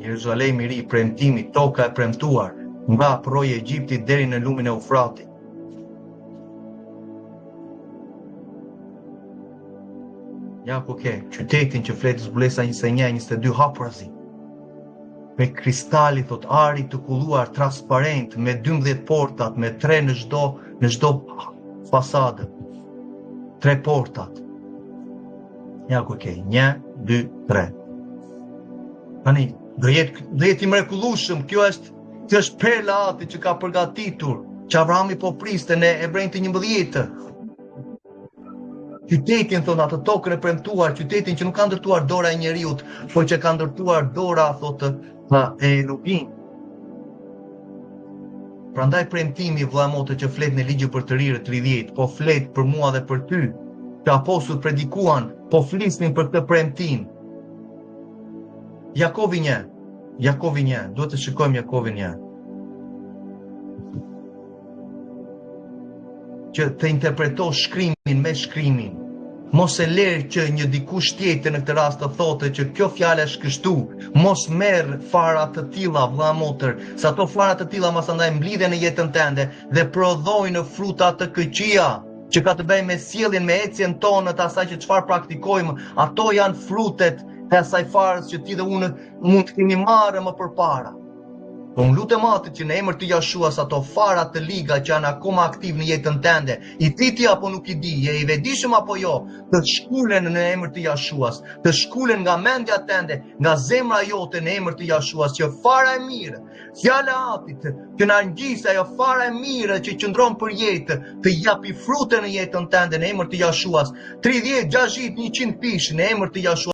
Jeruzalemi i ri, premtimi, toka e premtuar, nga afroji Egjiptit deri në lumin e Eufratit. Ja ku ke qytetin që flet zbulesa 21-22 hapurazi. Me kristali, thot, ari të kulluar transparent, me 12 portat, me 3 në çdo fasadë. 3 portat. Ja ku ke, 1, 2, 3. Tani, do jetë i mrekullueshëm, kjo është perla ati që ka përgatitur, që Abrahami po priste në Hebrejnë 11. Qytetin, thot, atë tokën e premtuar, qytetin që nuk ka ndërtuar dora e njeriut, por që ka ndërtuar dora, thot, e Elohim. Prandaj premtimi, vëlla motë, që flet në ligjin për të rirët 30, po flet për mua dhe për ty, që apostujt predikuan, po flisnin për këtë premtim. Jakovi 1, duhet të shikojmë Jakovin 1. Që të interpretosh shkrimin me shkrimin. Mos e lerë që një dikush tjetër në këtë rast të thotë që kjo fjalë është kështu. Mos merr fara të tilla, vëlla motër, se ato fara të tilla masandaj mblidhen në jetën tënde dhe prodhojnë fruta të këqija, që ka të bëjë me sjelljen, me ecjen tonë të asaj që çfarë praktikojmë. Ato janë frutet e asaj farës që ti dhe unë mund të kemi marrë më përpara. Po unë lutem atë që në emër të Jashuas ato fara të liga që janë akoma aktiv në jetën tënde, i ti apo nuk i di, je i vetëdijshëm apo jo, të shkulen në emër të Jashuas, të shkulen nga mendja tënde, nga zemra jote në emër të Jashuas, që fara e mirë, fjala e Atit, që na ngjisë ajo fara e mirë që qëndron për jetë, të japi frute në jetën tënde në emër të Jashuas, 30, 60, 100 pish në emër të Jashuas.